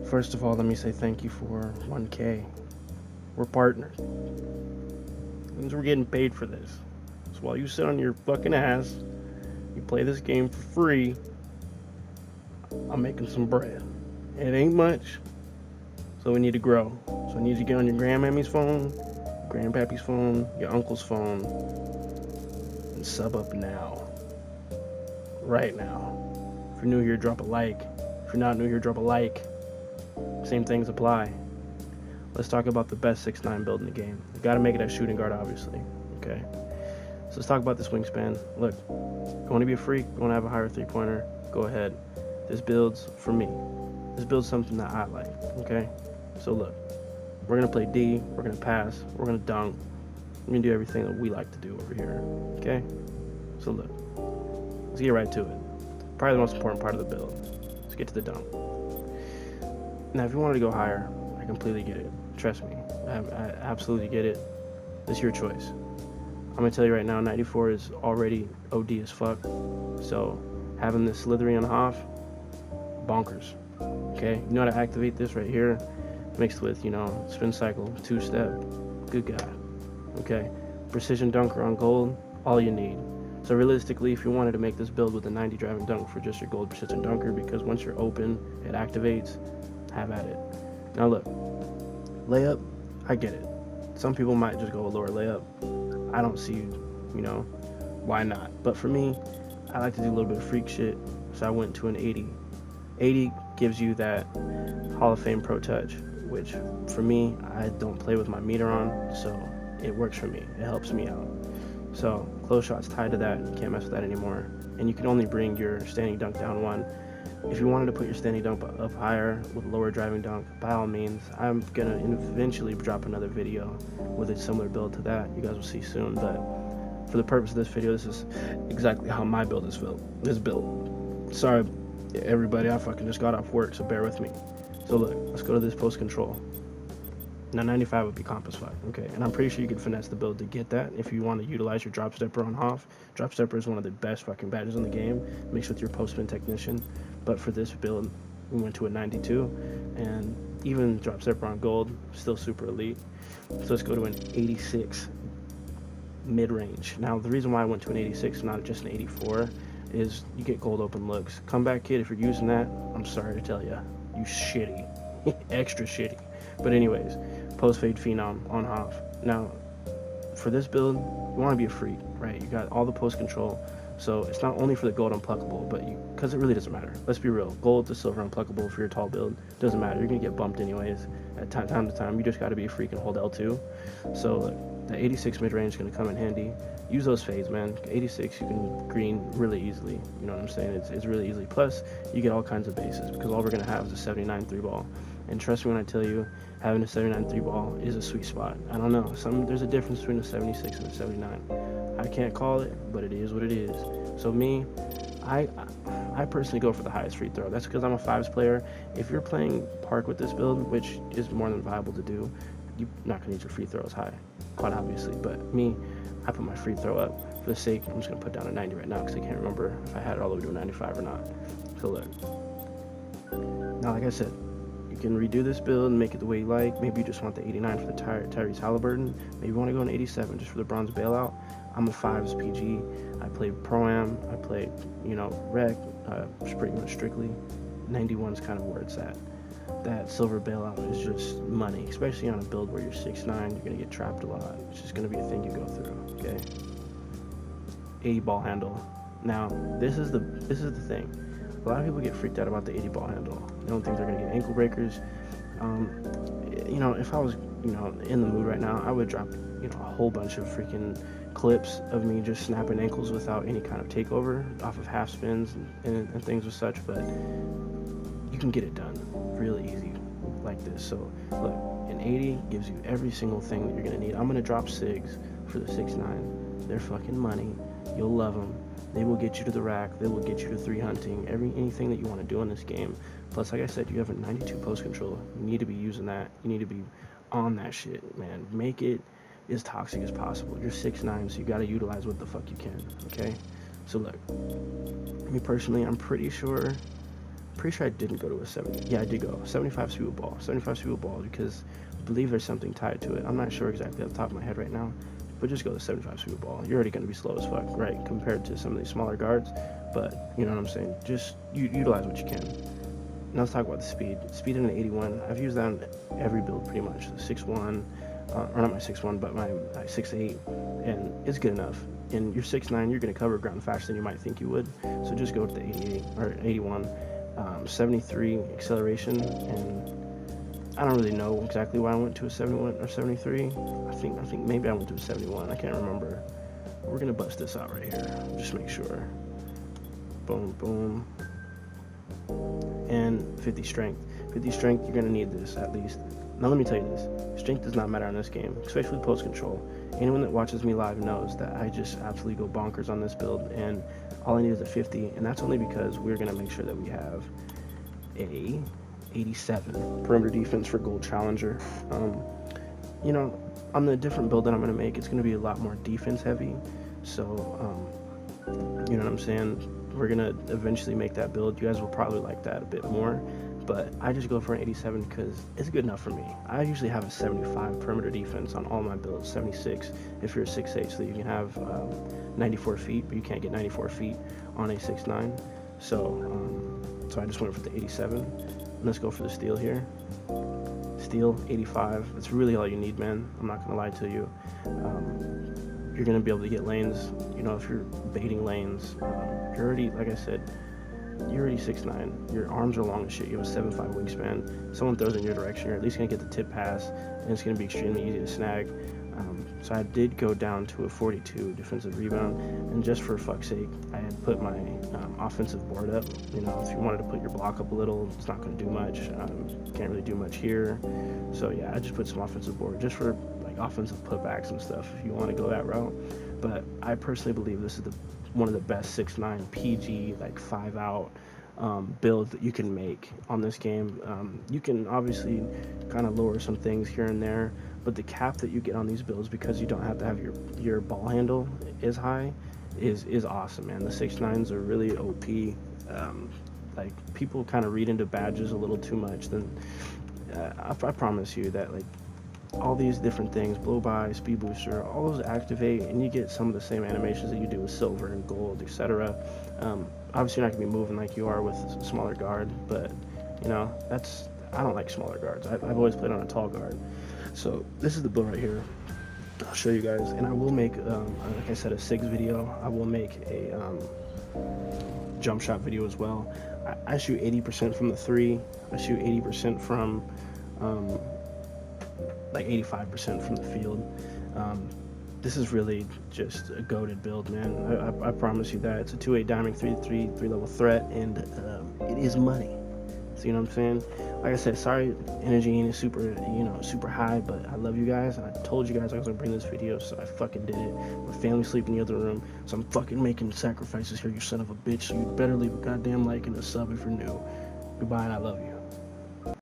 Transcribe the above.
First of all, let me say thank you for 1K. We're partners. It means we're getting paid for this. So while you sit on your fucking ass, you play this game for free, I'm making some bread. It ain't much, so we need to grow. So I need you to get on your grandmammy's phone, grandpappy's phone, your uncle's phone, and sub up now. Right now. If you're new here, drop a like. If you're not new here, drop a like. Same things apply. Let's talk about the best 6'9" build in the game. You gotta make it as shooting guard, obviously. Okay. So let's talk about this wingspan. Look, you want to be a freak, you want to have a higher three-pointer, go ahead. This build's for me. This build's something that I like. Okay. So look, we're gonna play D. We're gonna pass. We're gonna dunk. We're gonna do everything that we like to do over here. Okay. So look, let's get right to it. Probably the most important part of the build. Let's get to the dunk. Now, if you wanted to go higher, I completely get it. Trust me, I absolutely get it. It's your choice. I'm gonna tell you right now, 94 is already OD as fuck. So having this slithery on half, bonkers. Okay, you know how to activate this right here, mixed with spin cycle, two-step. Good guy. Okay, precision dunker on gold, all you need. So realistically, if you wanted to make this build with a 90 driving dunk for just your gold precision dunker, because once you're open, it activates. Have at it. Now look, layup, I get it. Some people might just go a lower layup. I don't see, why not? But for me, I like to do a little bit of freak shit, so I went to an 80. 80 gives you that Hall of Fame Pro Touch, which for me, I don't play with my meter on, so it works for me. It helps me out. So close shots tied to that, you can't mess with that anymore. And you can only bring your standing dunk down one. If you wanted to put your standing dunk up higher with lower driving dunk, by all means, I'm going to eventually drop another video with a similar build to that. You guys will see soon, but for the purpose of this video, this is exactly how my build is built. Sorry, everybody, I fucking just got off work, so bear with me. So look, let's go to this post control. Now 95 would be compass 5, okay? And I'm pretty sure you can finesse the build to get that if you want to utilize your drop stepper on Hoff. Drop stepper is one of the best fucking badges in the game, mixed with your post spin technician. But for this build, we went to a 92, and even drop stepper on gold, still super elite. So let's go to an 86 mid-range. Now the reason why I went to an 86, not just an 84, is you get gold open looks. Comeback kid, if you're using that, I'm sorry to tell you, you shitty. Extra shitty. But anyways, post fade phenom on Hoff. Now, for this build, you want to be a freak, right? You got all the post control, so it's not only for the gold unpluckable, but because it really doesn't matter. Let's be real, gold to silver unpluckable for your tall build doesn't matter. You're gonna get bumped anyways. At time to time, you just got to be a freak and hold L2. So the 86 mid range is gonna come in handy. Use those fades, man. 86 you can green really easily. You know what I'm saying? It's really easy. Plus, you get all kinds of bases because all we're gonna have is a 79 3 ball. And trust me when I tell you, having a 79 3 ball is a sweet spot. I don't know. There's a difference between a 76 and a 79. I can't call it, but it is what it is. So me, I personally go for the highest free throw. That's because I'm a 5s player. If you're playing park with this build, which is more than viable to do, you're not going to need your free throws high, quite obviously. But me, I put my free throw up. For the sake, I'm just going to put down a 90 right now because I can't remember if I had it all the way to a 95 or not. So look. Now, like I said, you can redo this build and make it the way you like. Maybe you just want the 89 for the Tyrese Halliburton. Maybe you want to go an 87 just for the bronze bailout. I'm a 5s PG. I played Pro-Am. I played, rec, pretty much strictly. 91 is kind of where it's at. That silver bailout is just money, especially on a build where you're 6'9", you're going to get trapped a lot. It's just going to be a thing you go through, okay? 80 ball handle. Now, this is the thing. A lot of people get freaked out about the 80 ball handle. They don't think they're going to get ankle breakers. If I was, in the mood right now, I would drop, a whole bunch of freaking clips of me just snapping ankles without any kind of takeover off of half spins and things of such, but you can get it done really easy like this. So look, an 80 gives you every single thing that you're going to need. I'm going to drop SIGS for the 6'9". They're fucking money. You'll love them. They will get you to the rack. They will get you to 3 hunting. Anything that you want to do in this game. Plus, like I said, you have a 92 post control. You need to be using that. You need to be on that shit, man. Make it as toxic as possible. You're 6'9", so you got to utilize what the fuck you can, okay? So look, me personally, I'm pretty sure pretty sure I didn't go to a 70. Yeah, I did go 75 sweep ball, 75 sweep ball, because I believe there's something tied to it. I'm not sure exactly off the top of my head right now, but just go to 75 sweep ball. You're already going to be slow as fuck, right, compared to some of these smaller guards, but you know what I'm saying, just utilize what you can. Now let's talk about the speed. Speed in an 81, I've used that on every build pretty much. 6'1", or not my 6'1", but my 6'8", and it's good enough. And you're 6'9", you're going to cover ground faster than you might think you would, so just go with the 88 or 81. 73 acceleration, and I don't really know exactly why I went to a 71 or 73. I think maybe I went to a 71. I can't remember. We're gonna bust this out right here. Just make sure. Boom, boom. And 50 strength. 50 strength, you're gonna need this at least. Now let me tell you this. Strength does not matter on this game, especially post control. Anyone that watches me live knows that I just absolutely go bonkers on this build, and all I need is a 50, and that's only because we're gonna make sure that we have a 87 perimeter defense for gold challenger. You know, on the different build that I'm gonna make, it's gonna be a lot more defense heavy. So, you know what I'm saying? We're gonna eventually make that build. You guys will probably like that a bit more, but I just go for an 87 because it's good enough for me. I usually have a 75 perimeter defense on all my builds, 76 if you're a 6'8", so you can have 94 feet, but you can't get 94 feet on a 6'9". So I just went for the 87. Let's go for the steal here. Steal 85. That's really all you need, man. I'm not gonna lie to you. You're gonna be able to get lanes. You know, if you're baiting lanes, you're already, like I said, you're already 6'9". Your arms are long as shit. You have a 7'5" wingspan. Someone throws in your direction, you're at least gonna get the tip pass, and it's gonna be extremely easy to snag. So I did go down to a 42 defensive rebound, and just for fuck's sake, I had put my offensive board up. You know, if you wanted to put your block up a little, it's not going to do much. Can't really do much here. So yeah, I just put some offensive board just for like offensive putbacks and stuff if you want to go that route. But I personally believe this is one of the best 6'9" PG, like 5-out build that you can make on this game. You can obviously kind of lower some things here and there, but the cap that you get on these builds, because you don't have to have your ball handle is high, is awesome, man. The 6'9s are really OP. Like, people kind of read into badges a little too much. Then I promise you that, like, all these different things, blow by, speed booster, all those activate, and you get some of the same animations that you do with silver and gold, etc. Obviously you're not gonna be moving like you are with a smaller guard, but you know, I don't like smaller guards. I've always played on a tall guard. So this is the build right here. I'll show you guys, and I will make, like I said, a SIGS video. I will make a jump shot video as well. I shoot 80% from the 3. I shoot 80% from like 85% from the field. This is really just a goated build, man. I promise you that. It's a 2-8 diamond, 3 level threat, and it is money. So, you know what I'm saying? Like I said, sorry energy ain't super high, but I love you guys, and I told you guys I was gonna bring this video, so I fucking did it. My family's sleeping in the other room, so I'm fucking making sacrifices here, you son of a bitch. So you better leave a goddamn like and a sub if you're new. Goodbye, and I love you.